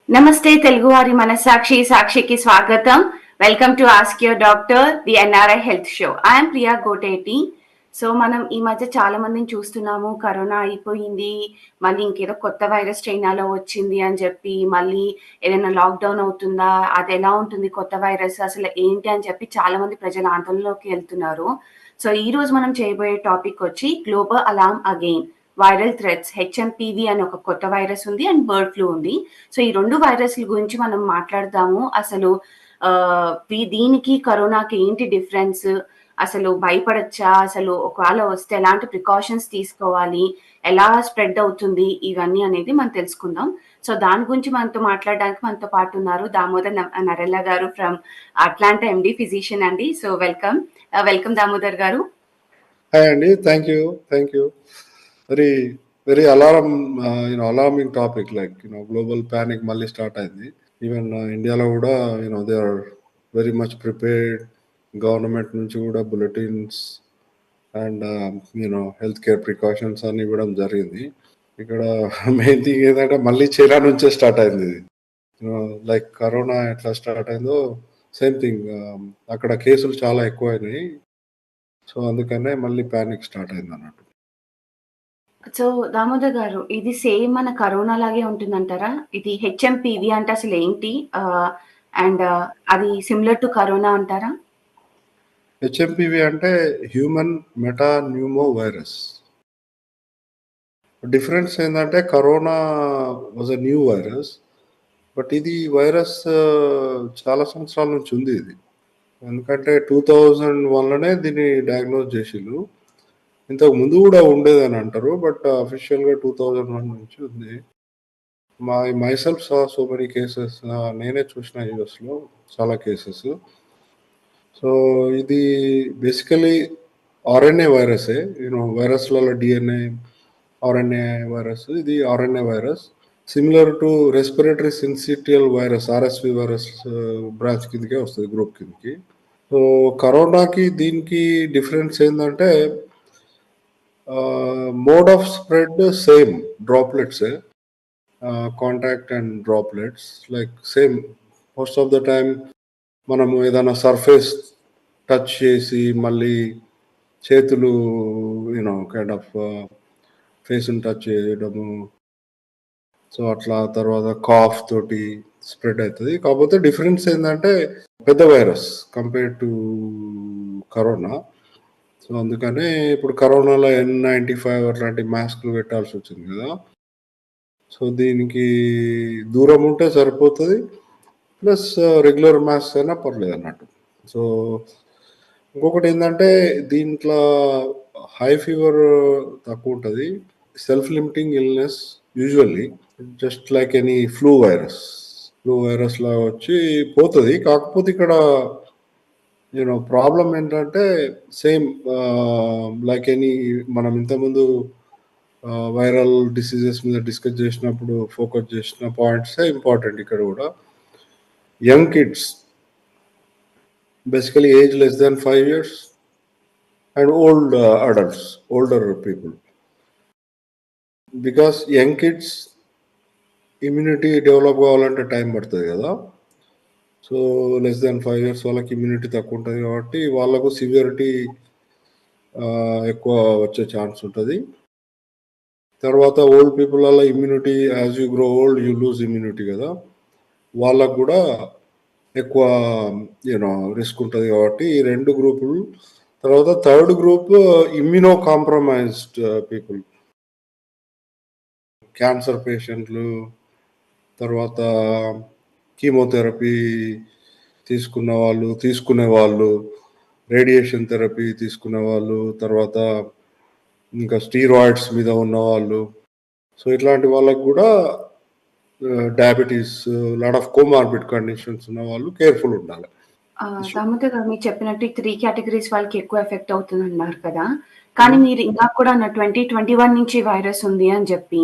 నమస్తే తెలుగువారి మనస్సాక్షి సాక్షికి స్వాగతం. Welcome to ask your doctor the NRI health show. I'm Priya Goteti. So మనం ఈ మధ్య చాలా మందిని చూస్తున్నాము, కరోనా అయిపోయింది, మళ్ళీ ఇంకేదో కొత్త వైరస్ చైనాలో వచ్చింది అని చెప్పి మళ్ళీ ఏదైనా లాక్డౌన్ అవుతుందా, అది ఎలా ఉంటుంది కొత్త వైరస్ అసలు ఏంటి అని చెప్పి చాలా మంది ప్రజలు ఆందోళనలోకి వెళ్తున్నారు. సో ఈ రోజు మనం చేయబోయే టాపిక్ వచ్చి global alarm again, viral threads, HMPV అని ఒక కొత్త వైరస్ ఉంది అండ్ బర్డ్ ఫ్లూ ఉంది. సో ఈ 2 వైరస్‌ల గురించి మనం మాట్లాడదాము. అసలు దీనికి కరోనాకి ఏంటి డిఫరెన్స్? అసలు భయపడొచ్చా? అసలు ఒకవేళ వస్తే ఎలాంటి ప్రికాషన్స్ తీసుకోవాలి? ఎలా స్ప్రెడ్ అవుతుంది? ఇవన్నీ అనేది మనం తెలుసుకుందాం. సో దాని గురించి మనతో మాట్లాడడానికి మనతో పాటు ఉన్నారు దామోదర్ నరెల్ల గారు ఫ్రమ్ అట్లాంటా ఎండీ ఫిజిషియన్ అండి. So welcome. వెల్కమ్ దామోదర్ గారు. హాయ్ అండి. Thank you. Very alarming topic, global panic మళ్ళీ స్టార్ట్ అయింది. ఈవెన్ ఇండియాలో కూడా they are very much prepared. Government నుంచి కూడా bulletins and health care precautions అన్ని ఇవ్వడం జరిగింది. ఇక్కడ మెయిన్ థింగ్ ఏంటంటే మళ్ళీ చైనా నుంచే స్టార్ట్ అయింది ఇది. లైక్ కరోనా ఎట్లా స్టార్ట్ అయిందో సేమ్ థింగ్, అక్కడ కేసులు చాలా ఎక్కువైనాయి. సో అందుకనే మళ్ళీ ప్యానిక్ స్టార్ట్ అయింది అన్నట్టు. సో దామోదర్ గారు, ఇది సేమ్ మన కరోనా లాగే ఉంటుందంటారా? ఇది హెచ్ఎంపీవీ అంటే అసలు ఏంటి? అండ్ అది సిమిలర్ టు కరోనా అంటారా? హెచ్ఎంపీవీ అంటే హ్యూమన్ మెటాన్యూమో వైరస్. డిఫరెన్స్ ఏంటంటే corona was a new virus, but ఇది వైరస్ చాలా సంవత్సరాల నుంచి ఉంది ఇది. ఎందుకంటే 2001లోనే దీన్ని డయాగ్నోజ్ చేసిళ్ళు. ఇంతకు ముందు కూడా ఉండేదని అంటారు, బట్ అఫీషియల్గా 2001 నుంచి ఉంది. Myself saw so many cases, నేనే చూసిన యూఎస్లో చాలా కేసెస్. సో ఇది బేసికలీ ఆర్ఎన్ఏ వైరసే. వైరస్లలో డిఎన్ఏ, ఆర్ఎన్ఏ వైరస్. ఇది RNA virus similar to respiratory syncytial virus, RSV virus branch కిందకే వస్తుంది, గ్రూప్ కిందకి. సో కరోనాకి దీనికి డిఫరెన్స్ ఏంటంటే mode of spread same, droplets, contact and droplets like same. Most of the time మనము ఏదైనా సర్ఫేస్ టచ్ చేసి మళ్ళీ చేతులు కైండ్ ఆఫ్ ఫేస్ని టచ్ చేయడము, సో అట్లా తర్వాత కాఫ్ తోటి స్ప్రెడ్ అవుతుంది. కాకపోతే డిఫరెన్స్ ఏంటంటే పెద్ద virus compare to corona. So అందుకనే ఇప్పుడు కరోనాలో N95 అట్లాంటి మాస్కులు పెట్టాల్సి వచ్చింది కదా. సో దీనికి దూరం ఉంటే సరిపోతుంది, ప్లస్ రెగ్యులర్ మాస్క్ అయినా పర్లేదు అన్నట్టు. సో ఇంకొకటి ఏంటంటే దీంట్లో హై ఫీవర్ తక్కువ ఉంటుంది, self limiting illness usually, just like any flu virus లా వచ్చి పోతుంది. కాకపోతే ఇక్కడ ప్రాబ్లం ఏంటంటే సేమ్ లైక్ ఎనీ, మనం ఇంతకుముందు వైరల్ డిసీజెస్ మీద డిస్కస్ చేసినప్పుడు ఫోకస్ చేసిన పాయింట్సే ఇంపార్టెంట్ ఇక్కడ కూడా. Young kids, basically age less than 5 years, and old adults, older people. Because young kids immunity develop కావాలంటే టైం పడుతుంది కదా. సో less than 5 years వాళ్ళకి ఇమ్యూనిటీ తక్కువ ఉంటుంది కాబట్టి వాళ్ళకు సివియరిటీ ఎక్కువ వచ్చే ఛాన్స్ ఉంటుంది. తర్వాత ఓల్డ్ పీపుల్ వల్ల immunity, as you grow old you lose immunity కదా, వాళ్ళకు కూడా ఎక్కువ రిస్క్ ఉంటుంది కాబట్టి ఈ రెండు గ్రూపులు. తర్వాత third group immuno compromised people, cancer పేషెంట్లు, తర్వాత కీమోథెరపీ తీసుకునే వాళ్ళు, రేడియేషన్ థెరపీ తీసుకునే వాళ్ళు, తర్వాత ఇంకా స్టీరాయిడ్స్ మీద ఉన్న వాళ్ళు. సో ఇట్లాంటి వాళ్ళకు కూడా diabetes, lot of comorbid conditions ఉన్న వాళ్ళు కేర్ఫుల్ ఉండాలి. దామోదర్ గారు, మీరు చెప్పినట్టు 3 కేటగిరీస్ వాళ్ళకి ఎక్కువ ఎఫెక్ట్ అవుతుంది అన్నారు కదా. కానీ మీరు ఇంకా కూడా 2021 నుంచి వైరస్ ఉంది అని చెప్పి,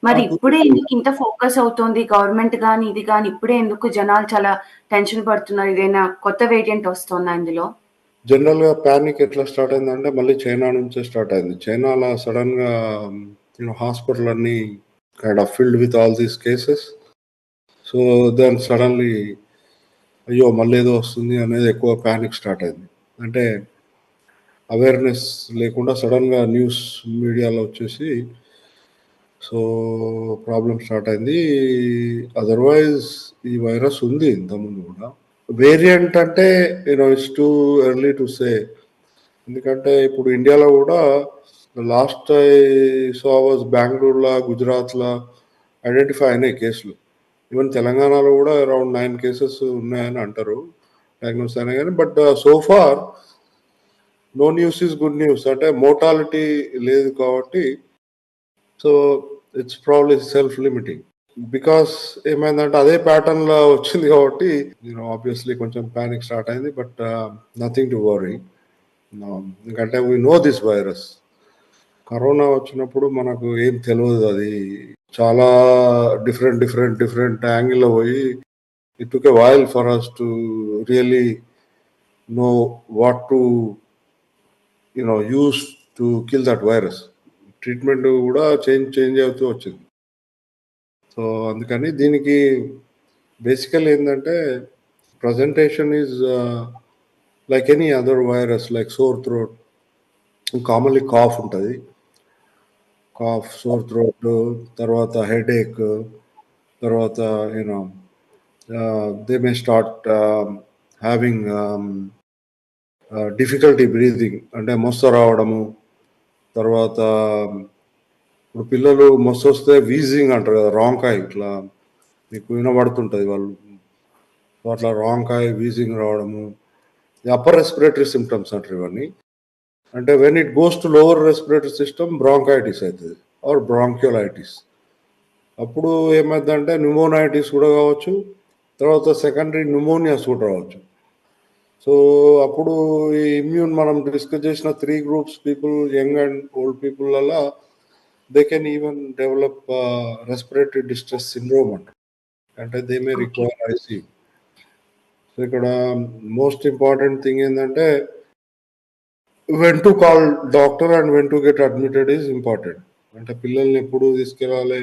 మరి ఇప్పుడే ఎందుకు ఇంత ఫోకస్ అవుతోంది గవర్నమెంట్ గాని ఇది గాని? ఇప్పుడే ఎందుకు జనాలు చాలా టెన్షన్ పడుతున్నారు? ఇదేనా కొత్త వేరియంట్ వస్తుందా ఇందులో? జనరల్గా ప్యానిక్ ఎట్లా స్టార్ట్ అయిందంటే మళ్ళీ చైనా నుంచే స్టార్ట్ అయింది. చైనాలో సడన్గా హాస్పిటల్ అన్ని kind of filled with all these cases. So then suddenly అయ్యో! మళ్ళీ ఏదో వస్తుంది అనేది ఎక్కువ పానిక్ స్టార్ట్ అయింది. అంటే అవేర్‌నెస్ లేకుండా సడెన్‌గా న్యూస్ మీడియాలో వచ్చేసి సో ప్రాబ్లమ్ స్టార్ట్ అయింది. అదర్‌వైజ్ ఈ వైరస్ ఉంది ఇంతకుముందు గూడా. వేరియంట్ అంటే it's too early to say. ఎందుకంటే ఇప్పుడు ఇండియాలో గూడా లాస్ట్ ఐ సా వాస్ బెంగుళూరులో, గుజరాత్‌లో ఐడెంటిఫై అయినాయి కేసులు. ఈవెన్ తెలంగాణలో గూడా అరౌండ్ 9 కేసెస్ ఉన్నాయని అంటారు. డయాగ్నోస్ అయినాయి గానీ but so far no news is good news. అంటే మోర్టాలిటీ లేదు కాబట్టి so it's probably self limiting. Because ఏమైందంటే అదే ప్యాటర్న్‌లో వచ్చింది కాబట్టి ఆబ్వియస్‌లీ కొంచెం పానిక్ స్టార్ట్ అయింది. But nothing to worry. ఎందుకంటే we know this virus. Corona వచ్చినప్పుడు మనకు ఏం తెలవదు. అది చాలా డిఫరెంట్ యాంగిల్‌లో పోయి it took a while for us to really know what to use to kill that virus. Treatment కూడా చేంజ్ అవుతూ వచ్చింది. సో అందుకని దీనికి బేసికల్ ఏంటంటే presentation is like any other virus like sore throat. Commonly cough ఉంటుంది. కాఫ్, సోర్ థ్రోట్, తర్వాత headache, తర్వాత they may start having difficulty breathing, అంటే మొస్స రావడము. తర్వాత ఇప్పుడు పిల్లలు మొస్స వస్తే వీజింగ్ అంటారు కదా, రాంకాయ్ ఇట్లా మీకు వినబడుతుంటుంది వాళ్ళు. సో అట్లా రాంకాయ్, వీజింగ్ రావడము, అప్పర్ రెస్పిరేటరీ సిమ్టమ్స్ అంటారు ఇవన్నీ. అంటే when it goes to lower respiratory system bronchitis అవుతుంది ఆర్ బ్రాంక్యోలైటిస్. అప్పుడు ఏమైందంటే న్యూమోనైటిస్ కూడా కావచ్చు, తర్వాత సెకండరీ న్యూమోనియాస్ కూడా రావచ్చు. సో అప్పుడు ఈ ఇమ్యూన్ మనం డిస్కస్ చేసిన 3 groups people, young and old people అలా they can even develop respiratory distress syndrome అంట. అంటే they may require ICU. So ఇక్కడ మోస్ట్ ఇంపార్టెంట్ థింగ్ ఏంటంటే when to call doctor and when to get admitted is important. అంటే పిల్లల్ని ఎప్పుడు తీసుకెళ్ళాలి,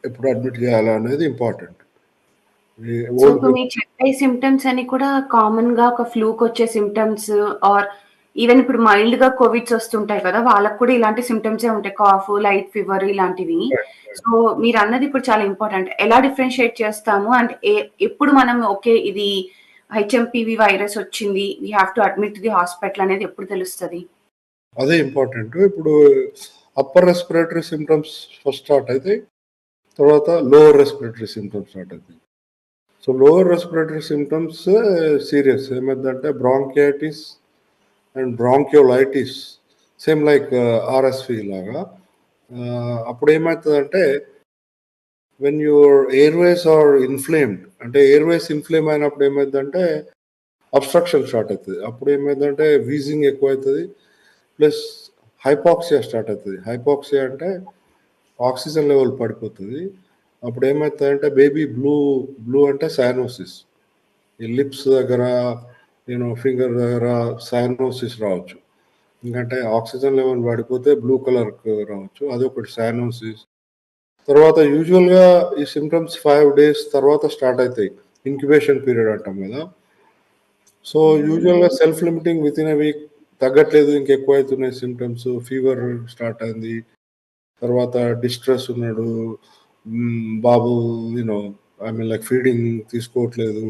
ఎప్పుడు అడ్మిట్ చేయాలి అనేది ఇంపార్టెంట్. సో ఇప్పుడు మీరు చెప్పే సిమ్టమ్స్ అన్ని కూడా కామన్ గా ఒక ఫ్లూకి వచ్చే సిమ్టమ్స్ ఆర్ ఈవెన్ ఇప్పుడు మైల్డ్ గా కోవిడ్స్ వస్తుంటాయి కదా, వాళ్ళకి కూడా ఇలాంటి సిమ్టమ్సే ఉంటాయి, కాఫ్, లైట్ ఫీవర్ ఇలాంటివి. సో మీరు అన్నది ఇప్పుడు చాలా ఇంపార్టెంట్. ఎలా డిఫరెన్షియేట్ చేస్తాము అండ్ ఎప్పుడు మనం ఓకే ఇది హెచ్ఎంపివి వైరస్ వచ్చింది, we have to admit the hospital అనేది ఎప్పుడు తెలుస్తుంది? అదే ఇంపార్టెంట్. ఇప్పుడు upper respiratory symptoms first start అయితే, తర్వాత లోవర్ రెస్పిరేటరీ సిమ్టమ్స్ స్టార్ట్ అవుతాయి. So lower respiratory symptoms serious. ఏమైందంటే bronchitis and bronchiolitis, same like RSV లాగా. అప్పుడు ఏమవుతుందంటే when your airways are inflamed, అంటే ఎయిర్వేస్ ఇన్ఫ్లేమ్ అయినప్పుడు ఏమైందంటే అబ్స్ట్రక్షన్ స్టార్ట్ అవుతుంది. అప్పుడు ఏమైందంటే వీజింగ్ ఎక్కువ అవుతుంది, ప్లస్ హైపాక్సియా స్టార్ట్ అవుతుంది. హైపాక్సియా అంటే ఆక్సిజన్ లెవెల్ పడిపోతుంది. అప్పుడు ఏమవుతుందంటే బేబీ బ్లూ అంటే సైనోసిస్, ఈ లిప్స్ దగ్గర ఫింగర్ దగ్గర సైనోసిస్ రావచ్చు. ఎందుకంటే ఆక్సిజన్ లెవెల్ పడిపోతే బ్లూ కలర్కి రావచ్చు, అదొకటి సైనోసిస్. తర్వాత యూజువల్గా ఈ సిమ్టమ్స్ 5 days తర్వాత స్టార్ట్ అవుతాయి, ఇంక్యుబేషన్ పీరియడ్ అంటాం కదా. సో యూజువల్గా self limiting with in a week, తగ్గట్లేదు ఇంకెక్కువ అవుతున్నాయి సిమ్టమ్స్, ఫీవర్ స్టార్ట్ అయింది, తర్వాత డిస్ట్రెస్ ఉన్నాడు, బాబు లైక్ ఫీడింగ్ తీసుకోవట్లేదు.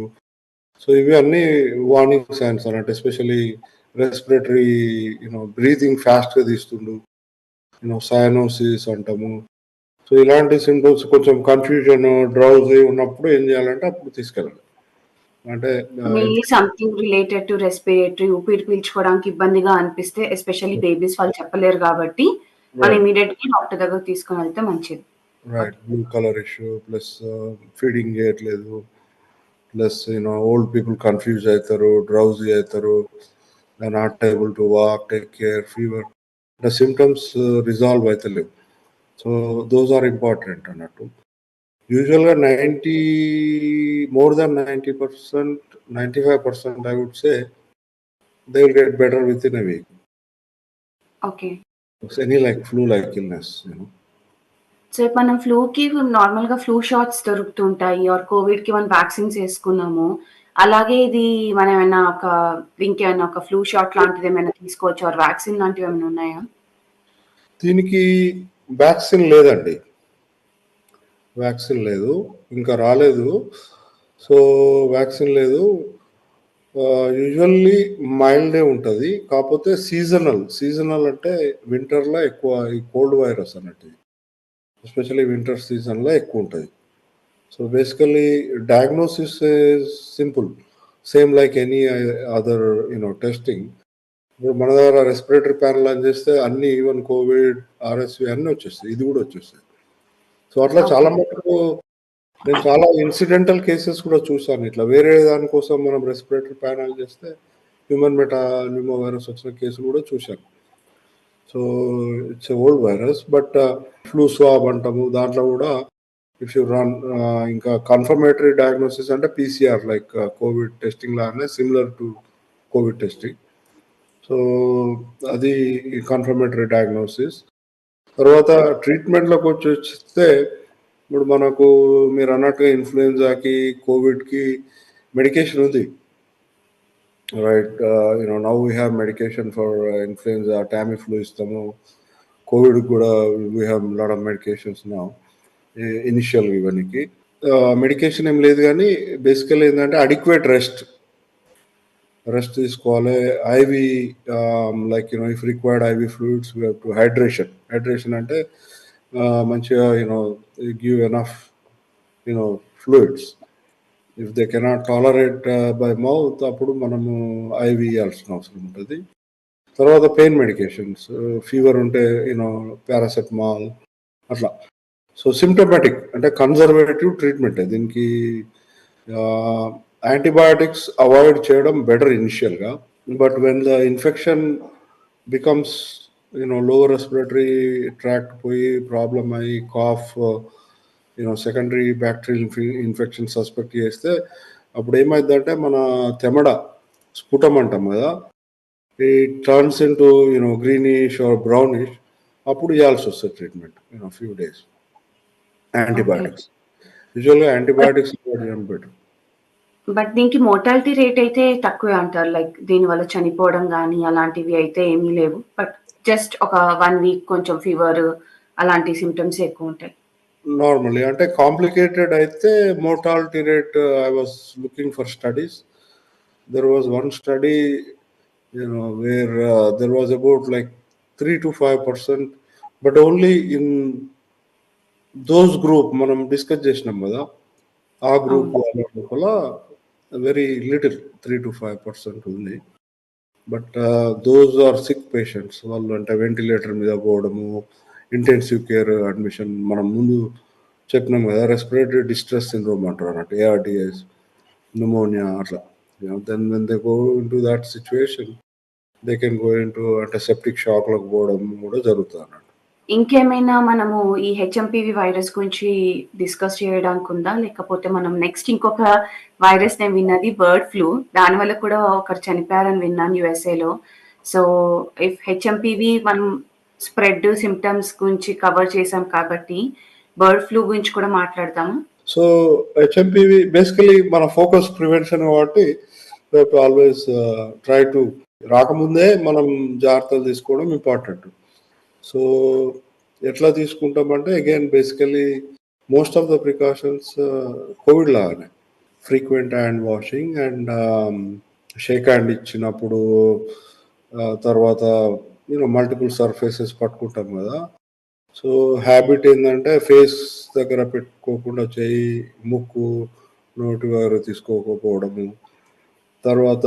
సో ఇవి అన్నీ వార్నింగ్ సైన్స్ అన్నట్టు. ఎస్పెషలీ రెస్పిరేటరీ బ్రీతింగ్ ఫాస్ట్గా తీస్తుండు, సైనోసిస్ అంటాము. సో ఇలాంటి సింటమ్స్, కొంచెం కన్ఫ్యూజన్, డ్రౌజీ ఉన్నప్పుడు ఏం చేయాలంటే అప్పుడు తీసుకెళ్ళాలి. అంటే mainly something related to respiratory, ఊపిరి పీల్చుకోవడానికి ఇబ్బందిగా అనిపిస్తే, ఎస్పెషల్లీ బేబీస్ వాళ్ళు చెప్పలేరు కాబట్టి మనం ఇమీడియట్ గా డాక్టర్ దగ్గర తీసుకొని వెళ్తే మంచిది. Right, blue colour issue plus feeding చేయట్లేదు, ప్లస్ ఓల్డ్ పీపుల్ కన్ఫ్యూజ్ అవుతారు, డ్రౌజీ అవుతారు, not able to walk, take care, fever, అంటే సిమ్టమ్స్ రిజాల్వ్ అవుతలేవు. సో దోస్ ఆర్ ఇంపార్టెంట్ అన్నట్టు. యూజువల్గా more than 90%, 95% I would say they will get better within a week. Okay. Any like flu like illness. So, మనం ఫ్లూకి నార్మల్‌గా flu shots దొరుకుతుంటాయి. Or కోవిడ్‌కి మనం వ్యాక్సిన్స్ యేసుకున్నాము. అలాగే ఇది మనం ఏమైనా ఇంకేమైనా ఒక ఫ్లూ షాట్ లాంటిదేమైనా తీసుకోవచ్చా? ఆర్ వ్యాక్సిన్ లాంటివేమైనా ఉన్నాయా? దీనికి వ్యాక్సిన్ లేదండి. వ్యాక్సిన్ లేదు. ఇంకా రాలేదు. సో, వ్యాక్సిన్ లేదు. యూజువల్లీ మైల్డే ఉంటది. కాపోతే సీజనల్ అంటే వింటర్‌లో ఎక్కువ ఈ కోల్డ్ వైరస్ అన్నట్టు ఇది. ఎస్పెషల్లీ వింటర్ సీజన్‌లో ఎక్కువుంటది. So, basically diagnosis is simple. Same like any other testing. ఇప్పుడు మన దగ్గర రెస్పిరేటరీ ప్యానెల్ అని చేస్తే అన్నీ ఈవెన్ కోవిడ్, ఆర్ఎస్‌వి అన్నీ వచ్చేస్తాయి. ఇది కూడా వచ్చేస్తాయి. సో, అట్లా చాలా ఓకే. మటుకు నేను చాలా ఇన్సిడెంటల్ కేసెస్ కూడా చూసాను. ఇట్లా వేరే దానికోసం మనం రెస్పిరేటరీ ప్యానెల్ చేస్తే హ్యూమన్ న్యూమో వైరస్ వచ్చిన కేసులు కూడా చూశాను. So, it's a old virus. But flu swab అంటాము. దాంట్లో కూడా ఇఫ్ యూ రన్ ఇంకా కన్ఫర్మేటరీ డయాగ్నోసిస్ అంటే పీసీఆర్ లైక్ కోవిడ్ టెస్టింగ్ లాగానే similar to COVID testing. So, అది కన్ఫర్మేటరీ డయాగ్నోసిస్. తర్వాత ట్రీట్మెంట్‌లోకి వచ్చేస్తే ఇప్పుడు మనకు మీరన్నట్టుగా ఇన్‌ఫ్లుయెన్జాకి, కోవిడ్‌కి మెడికేషన్ ఉంది. Right. Now we have medication for influenza, Tamiflu ఇస్తాము. కోవిడ్‌కి కూడా we have lot of medications now. ఇనిషియల్‌గా ఇవన్నీకి. మెడికేషన్ ఏం లేదు గానీ బేసికల్లీ ఏందంటే అడిక్వేట్ రెస్ట్ తీసుకోవాలి. IV like if required IV fluids we have to hydration అంటే మంచిగా give enough fluids. If they cannot tolerate by mouth అప్పుడు మనము ఐవీ ఇయ్యాల్సిన అవసరం ఉంటుంది. తర్వాత పెయిన్ మెడికేషన్స్, ఫీవర్ ఉంటే పారాసెటమాల్ అట్లా. సో, సింప్టమాటిక్ అంటే కన్జర్వేటివ్ ట్రీట్మెంటే దీనికి. యాంటీబయాటిక్స్ అవాయిడ్ చేయడం బెటర్ ఇనిషియల్‌గా. But when the infection becomes lower respiratory tract పోయి ప్రాబ్లమ్ అయ్యి cough secondary bacterial infection suspect చేస్తే అప్పుడు ఏమైందంటే మన తెమడ స్ఫుటం అంటాం కదా, it turns into greenish or brownish. అప్పుడు ఇవ్వాల్సి వస్తుంది treatment few days okay. Antibiotics. యూజువల్‌గా బట్ యాంటీబయాటిక్స్ అవాయిడ్ చేయడం బెటర్. బట్ దీనికి మోర్టాలిటీ రేట్ అయితే తక్కువే అంటారు. లైక్ దీనివల్ల చనిపోవడం గానీ, అలాంటివి అయితే ఏమీ లేవు. బట్ జస్ట్ ఒక 1 వీక్ కొంచెం ఫీవర్ అలాంటి సింప్టమ్స్ ఎక్కువుంటాయి. నార్మల్లీ అంటే కాంప్లికేటెడ్ అయితే mortality rate I was looking for studies. There was one study, where there was about like 3 to 5%, but only in those group మనం డిస్కస్ చేసినాం కదా, ఆ గ్రూప్ అవును. వాళ్ళ లోపల వెరీ లిటిల్ 3 to 5% ఉంది. But those are sick patients. వాళ్ళు అంటే వెంటిలేటర్ మీద పోవడము, ఇంటెన్సివ్ కేర్ అడ్మిషన్, మనం ముందు చెప్పినాం కదా రెస్పిరేటరీ డిస్ట్రెస్ సిండ్రోమ్ అంటారు అన్నట్టు, ఏఆర్డిఎస్, న్యూమోనియా అట్లా. Then when they go into that situation they can go into అంటే సెప్టిక్ షాక్‌లోకి పోవడం కూడా జరుగుతుంది అన్నట్టు. ఇంకేమైనా మనము ఈ హెచ్ఎంపీవీ వైరస్ గురించి డిస్కస్ చేయడానికుందా? లేకపోతే మనం నెక్స్ట్ ఇంకొక వైరస్ నేను విన్నది బర్డ్ ఫ్లూ. దానివల్ల కూడా ఒకరు చనిపోయారని విన్నాను యూఎస్ఏలో. సో, ఇఫ్ హెచ్ఎంపీవీ మనం స్ప్రెడ్ సింప్టమ్స్ గురించి కవర్ చేసాం కాబట్టి, బర్డ్ ఫ్లూ గురించి కూడా మాట్లాడదామా? సో, హెచ్ఎంపీవి బేసికలీ మన ఫోకస్ ప్రివెన్షన్ కాబట్టి we have to always try to రాకముందే మనం జాగ్రత్తలు తీసుకోవడం ఇంపార్టెంట్. సో, ఎట్లా తీసుకుంటామంటే again basically most of the precautions COVID లాగానే frequent hand washing and shake hand ఇచ్చినప్పుడు తర్వాత మల్టిపుల్ సర్ఫేసెస్ పట్టుకుంటాం కదా. సో, హ్యాబిట్ ఏందంటే ఫేస్ దగ్గర పెట్టుకోకుండా చెయ్యి, ముక్కు, నోటి దగ్గర తీసుకోకపోవడము. తర్వాత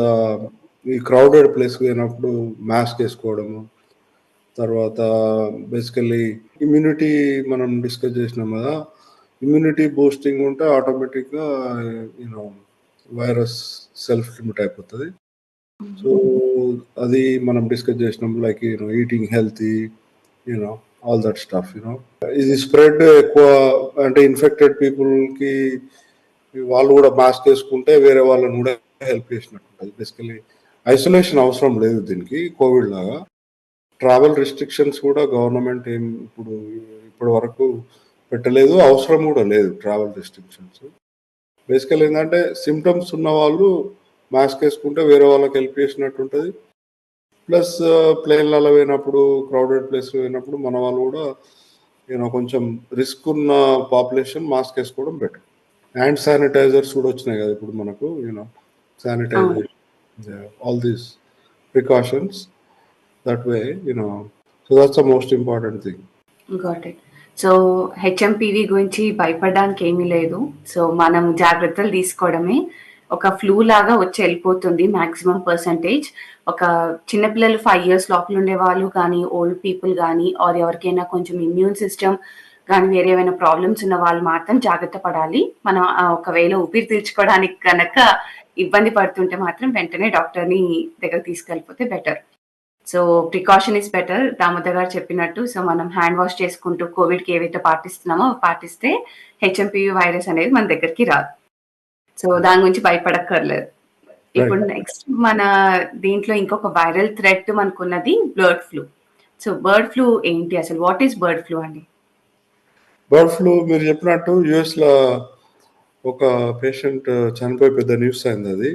ఈ క్రౌడెడ్ ప్లేస్‌కి పోయినప్పుడు మాస్క్ ఏసుకోవడము. తర్వాత బేసికల్లీ ఇమ్యూనిటీ మనం డిస్కస్ చేసినాం కదా, ఇమ్యూనిటీ బూస్టింగ్ ఉంటే ఆటోమేటిక్‌గా యూనో వైరస్ సెల్ఫ్ లిమిట్ అయిపోతది. సో, అది మనం డిస్కస్ చేసినాం like eating healthy, you know all that stuff. ఇది స్ప్రెడ్ ఎక్కువ అంటే ఇన్ఫెక్టెడ్ పీపుల్‌కి వాళ్ళు కూడా మాస్క్ ఏసుకుంటే వేరే వాళ్ళని కూడా హెల్ప్ చేసినట్టు ఉంటది. బేసికల్లీ ఐసోలేషన్ అవసరం లేదు దీనికి కోవిడ్ లాగా. ట్రావెల్ రిస్ట్రిక్షన్స్ కూడా గవర్నమెంట్ ఇప్పటి వరకు పెట్టలేదు, అవసరం కూడా లేదు ట్రావెల్ రెస్ట్రిక్షన్స్. బేసికల్ ఏంటంటే సిమ్టమ్స్ ఉన్న వాళ్ళు మాస్క్ వేసుకుంటే వేరే వాళ్ళకి హెల్ప్ చేసినట్టు ఉంటుంది. ప్లస్ ప్లేన్లలో పోయినప్పుడు, క్రౌడెడ్ ప్లేస్ పోయినప్పుడు మన వాళ్ళు కూడా కొంచెం రిస్క్ ఉన్న పాపులేషన్ మాస్క్ వేసుకోవడం బెటర్. హ్యాండ్ శానిటైజర్స్ కూడా వచ్చినాయి కదా ఇప్పుడు మనకు, sanitizer, all these precautions that way, so that's the most important thing. Got it. So HMPV గురించి భయపడడానికి ఏమీ లేదు. సో మనం జాగ్రత్తలు తీసుకోవడమే. ఒక ఫ్లూ లాగా వచ్చి వెళ్ళిపోతుంది మాక్సిమం పర్సంటేజ్. ఒక చిన్నపిల్లలు 5 years లోపల ఉండే వాళ్ళు కానీ, ఓల్డ్ పీపుల్ కానీ, ఆర్ ఎవరికైనా కొంచెం ఇమ్యూన్ సిస్టమ్ కానీ వేరే ఏమైనా ప్రాబ్లమ్స్ ఉన్న వాళ్ళు మాత్రం జాగ్రత్త పడాలి. మనం ఒకవేళ ఊపిరి పీల్చుకోవడానికి కనుక ఇబ్బంది పడుతుంటే మాత్రం వెంటనే డాక్టర్ని దగ్గర తీసుకెళ్ళిపోతే better. So precaution is better, Damodar garu చెప్పినట్టు. సో మనం హ్యాండ్ వాష్ చేసుకుంటూ కోవిడ్కి ఏవైతే పాటిస్తున్నామో పాటిస్తే హెచ్ఎంపీవీ వైరస్ అనేది మన దగ్గరికి రాదు. సో దాని గురించి భయపడక్కర్లేదు. ఇప్పుడు నెక్స్ట్ మన దీంట్లో ఇంకొక వైరల్ థ్రెట్ మనకున్నది bird flu. So bird flu ఏంటి అసలు? వాట్ ఈస్ బర్డ్ ఫ్లూ అండి? బర్డ్ ఫ్లూ మీరు చెప్పినట్టు యుఎస్లో ఒక పేషెంట్ చనిపోయి పెద్ద న్యూస్ అయింది. అది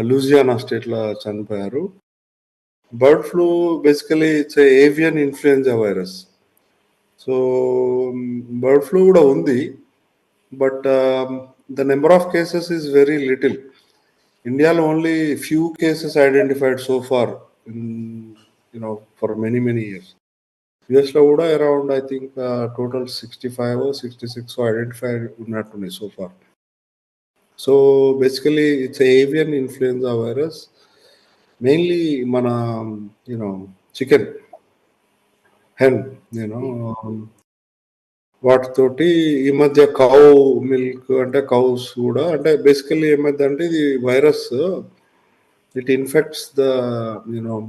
లూజియానా స్టేట్లో చనిపోయారు. Bird flu basically it's avian influenza virus. So bird flu కూడా ఉంది, but the number of cases is very little. ఇండియాలో only few cases identified so far for many years. యుఎస్లో కూడా around I think total 65 or 66 identified ఉన్నట్టున్నాయి so far. So basically it's avian influenza virus. Mainly మన chicken, hen, వాటితోటి ఈ మధ్య cow milk అంటే cows కూడా, అంటే బేసికలీ ఏమైందంటే ఇది virus it infects the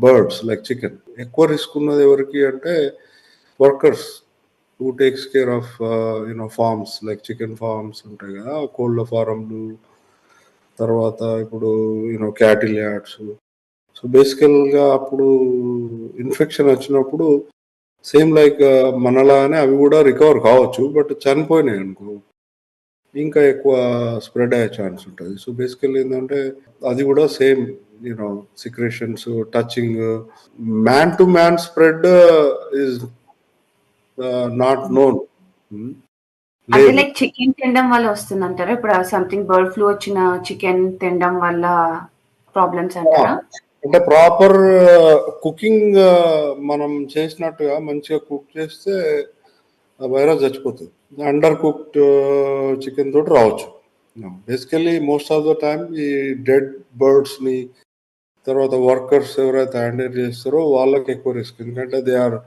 birds like chicken. ఎక్కువ రిస్క్ ఉన్నది ఎవరికి అంటే workers who takes care of farms like chicken farms ఉంటాయి కదా, కోళ్ళ ఫారంలు, తర్వాత ఇప్పుడు క్యాటిల్ యార్డ్స్. సో బేసికల్గా అప్పుడు ఇన్ఫెక్షన్ వచ్చినప్పుడు సేమ్ లైక్ మనలానే అవి కూడా రికవర్ కావచ్చు, బట్ చనిపోయినాయి అనుకో ఇంకా ఎక్కువ స్ప్రెడ్ అయ్యే ఛాన్స్ ఉంటుంది. సో బేసికల్లీ ఏంటంటే అది కూడా same secretions, touching, man to man spread is not known. అంటే లైక్ చికెన్ తినడం వల్ల వస్తుందంటారా? ఇప్పుడు సంథింగ్ బర్డ్ ఫ్లూ వచ్చిన చికెన్ తినడం వల్ల ప్రాబ్లమ్స్ అంటారా? అంటే ప్రాపర్ కుకింగ్ మనం చేసినట్టుగా మంచిగా కుక్ చేస్తే వైరస్ చచ్చిపోతుంది. అండర్ కుక్డ్ చికెన్ తోటి రావచ్చు. Basically most of the time ఈ డెడ్ బర్డ్స్ని, తర్వాత వర్కర్స్ ఎవరైతే హ్యాండిల్ చేస్తారో వాళ్ళకి ఎక్కువ రిస్క్, ఎందుకంటే దే ఆర్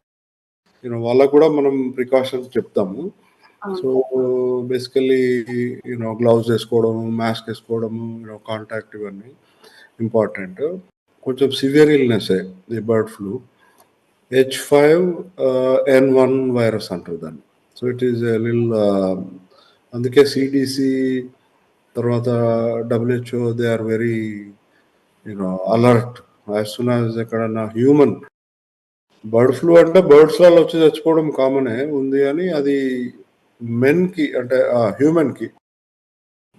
వాళ్ళకు కూడా మనం ప్రికాషన్స్ చెప్తాము. సో బేసికలీ గ్లౌజ్ వేసుకోవడము, మాస్క్ వేసుకోవడము, కాంటాక్ట్, ఇవన్నీ ఇంపార్టెంట్. కొంచెం సివియర్ ఇల్నెస్ ఈ బర్డ్ ఫ్లూ. H5N1 వైరస్ అంటారు దాన్ని. సో ఇట్ ఈస్ అందుకే సిడిసి తర్వాత WHO they are very alert as soon as ఎక్కడన్నా హ్యూమన్ బర్డ్ ఫ్లూ అంటే బర్డ్స్లలో వచ్చి చచ్చిపోవడం కామనే ఉంది, అని అది మెన్కి అంటే హ్యూమన్కి,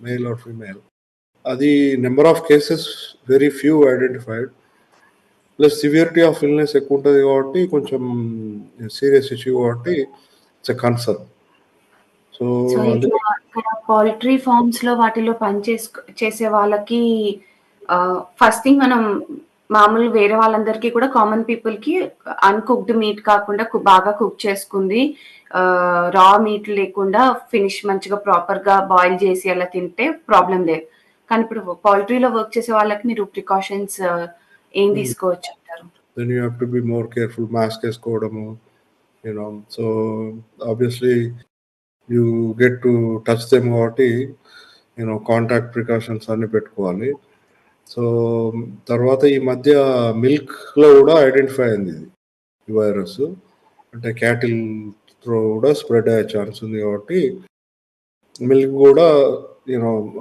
మేల్ ఆర్ ఫీమేల్, అది number of cases very few identified. Plus severity of illness ఎక్కువ ఉంటుంది కాబట్టి కొంచెం సీరియస్ ఇష్యూ కాబట్టి it's a concern. So poultry farms లో వాటిలో పని చేసే వాళ్ళకి ఫస్ట్ థింగ్ మనం మామూలు వేరే వాళ్ళందరికీ కూడా కామన్ పీపుల్ కి అన్కుక్డ్ మీట్ కాకుండా బాగా కుక్ చేసుకుంది రా మీట్ లేకుండా ఫినిష్ మంచిగా ప్రాపర్ గా బాయిల్ చేసి అలా తింటే ప్రాబ్లం లేదు. కానీ ఇప్పుడు పౌల్ట్రీలో వర్క్ చేసే వాళ్ళకి మీరు ప్రికాషన్స్ ఏం తీసుకోవచ్చు అంటారు? Then you have to be more careful, mask వేసుకోవడము, so obviously you get to touch them కాబట్టి కాంటాక్ట్ ప్రికాషన్స్ అన్ని పెట్టుకోవాలి. సో తర్వాత ఈ మధ్య మిల్క్లో కూడా ఐడెంటిఫై అయింది ఇది ఈ వైరస్, అంటే క్యాటిల్ త్రో కూడా స్ప్రెడ్ అయ్యే ఛాన్స్ ఉంది కాబట్టి మిల్క్ కూడా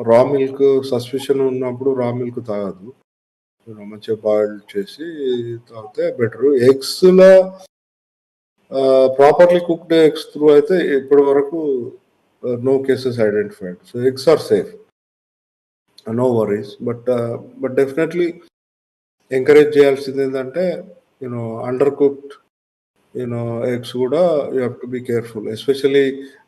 రా మిల్క్ సస్పిషన్ ఉన్నప్పుడు రా మిల్క్ తాగదు, మంచిగా బాయిల్ చేసి తాగితే బెటర్. ఎగ్స్లో ప్రాపర్లీ కుక్డ్ ఎగ్స్ త్రూ అయితే ఇప్పటి వరకు no cases identified. So eggs are safe, no worries. But definitely encourage చేయాల్సింది ఏంటంటే అండర్ కుక్డ్ ఎగ్స్ కూడా you have to be careful, especially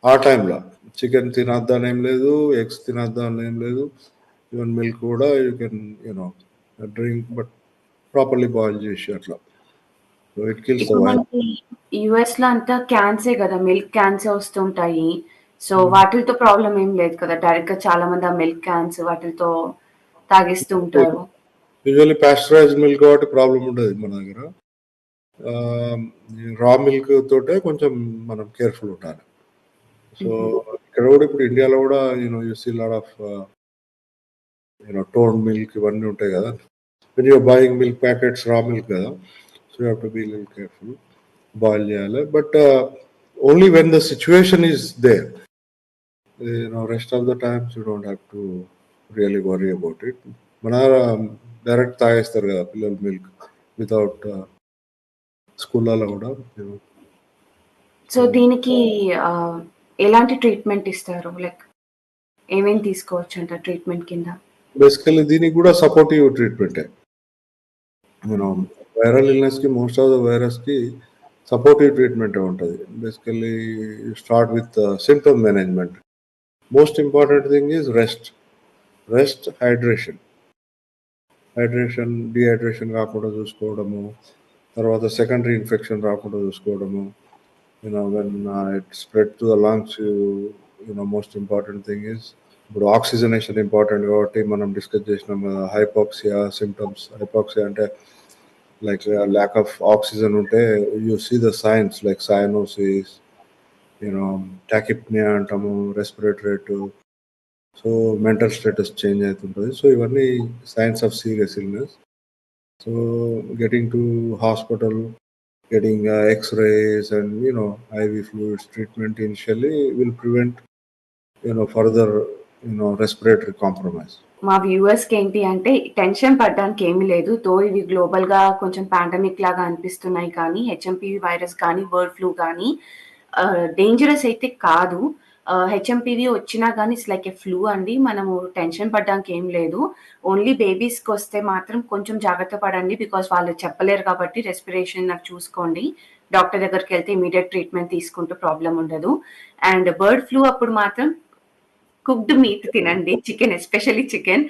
ఆ టైంలో. చికెన్ తినద్దు అని ఏం లేదు, ఎగ్స్ తినద్దు అని ఏం లేదు. ఈవెన్ మిల్క్ కూడా you can drink, but properly boil చేసి అట్లా. సో ఇట్ కిల్స్ ద ఇప్పుడు వైరస్. మనకి యుఎస్ లో అంతా క్యాన్సే కదా, మిల్క్ క్యాన్సే వస్తుంటాయి. సో వాటితో ప్రాబ్లం ఏం లేదు కదా, డైరెక్ట్ గా చాలా మంది ఆ మిల్క్ క్యాన్స్ వాటితో తాగిస్తూ ఉంటారు. యూజువల్లీ పాస్చరైజ్ మిల్క్ కాబట్టి ప్రాబ్లం ఉండదు మన దగ్గర. రా మిల్క్ తోటే కొంచెం మనం కేర్ఫుల్ ఉండాలి. సో ఇక్కడ కూడా ఇప్పుడు ఇండియాలో కూడా you see lot of tone milk ఇవన్నీ ఉంటాయి కదా. When you're buying milk packets raw milk కదా, so you have to be little careful. Boil చేయాలి, but only when the situation is there. Rest of the times you don't have to really worry about it. మన direct తాగేస్తారు కదా పిల్లలు milk without స్కూళ్ళలో కూడా. So దీనికి ఎలాంటి treatment ఇస్తారు, లైక్ ఏమేమి తీసుకోవచ్చు అంట ట్రీట్మెంట్ కింద? బేసికలీ దీనికి కూడా సపోర్టివ్ ట్రీట్మెంటే. వైరల్ ఇల్నెస్కి మోస్ట్ ఆఫ్ ద వైరస్కి సపోర్టివ్ ట్రీట్మెంటే ఉంటుంది. Basically start with symptom management. Most important thing is rest, hydration. Dehydration కాకుండా చూసుకోవడము, తర్వాత సెకండరీ ఇన్ఫెక్షన్ రాకుండా చూసుకోవడము. When it spread to the lungs, most important thing is ఇప్పుడు ఆక్సిజనేషన్ ఇంపార్టెంట్ కాబట్టి మనం డిస్కస్ చేసినాం కదా. Hypoxia symptoms. హైపాక్సియా అంటే లైక్ ల్యాక్ ఆఫ్ ఆక్సిజన్ ఉంటే you see the signs like cyanosis, tachypnoea అంటాము, respiratory rate, so mental status change అవుతుంటుంది. So ఇవన్నీ science of serious illness. So getting to hospital, getting x-rays and IV fluids treatment initially will prevent further respiratory compromise. మా viewers కి ఏంటి అంటే tension పడడానికి ఏమీ లేదు. తో ఇవి గ్లోబల్ గా కొంచెం పాండమిక్ లాగా అనిపిస్తున్నాయి, కానీ హెచ్ఎంపివి వైరస్ కానీ బర్డ్ ఫ్లూ కానీ డేంజరస్ అయితే కాదు. హెచ్ఎంపివి వచ్చినా కానీ ఇట్స్ లైక్ ఏ ఫ్లూ అండి. మనము టెన్షన్ పడడానికి ఏం లేదు. ఓన్లీ బేబీస్కి వస్తే మాత్రం కొంచెం జాగ్రత్త పడండి, బికాస్ వాళ్ళు చెప్పలేరు కాబట్టి రెస్పిరేషన్ నాకు చూసుకోండి. డాక్టర్ దగ్గరికి వెళ్తే ఇమీడియట్ ట్రీట్మెంట్ తీసుకుంటూ ప్రాబ్లం ఉండదు. అండ్ బర్డ్ ఫ్లూ అప్పుడు మాత్రం కుక్డ్ మీట్ తినండి, చికెన్, ఎస్పెషల్లీ చికెన్.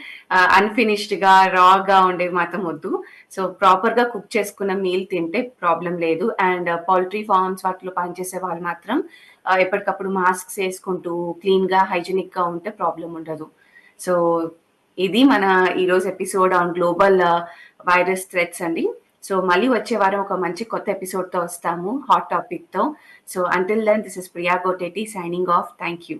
అన్ఫినిష్డ్ గా రాగా ఉండేవి మాత్రం వద్దు. సో ప్రాపర్ గా కుక్ చేసుకున్న మీల్ తింటే ప్రాబ్లం లేదు. అండ్ పౌల్ట్రీ ఫార్మ్స్ వాటిలో పనిచేసే వాళ్ళు మాత్రం ఎప్పటికప్పుడు మాస్క్స్ వేసుకుంటూ క్లీన్ గా హైజీనిక్ గా ఉంటే ప్రాబ్లం ఉండదు. సో ఇది మన ఈరోజు episode on global virus threats అండి. సో మళ్ళీ వచ్చే వారం ఒక మంచి కొత్త ఎపిసోడ్ తో వస్తాము, హాట్ టాపిక్ తో. So until then, this is Priya Goteti signing off. Thank you.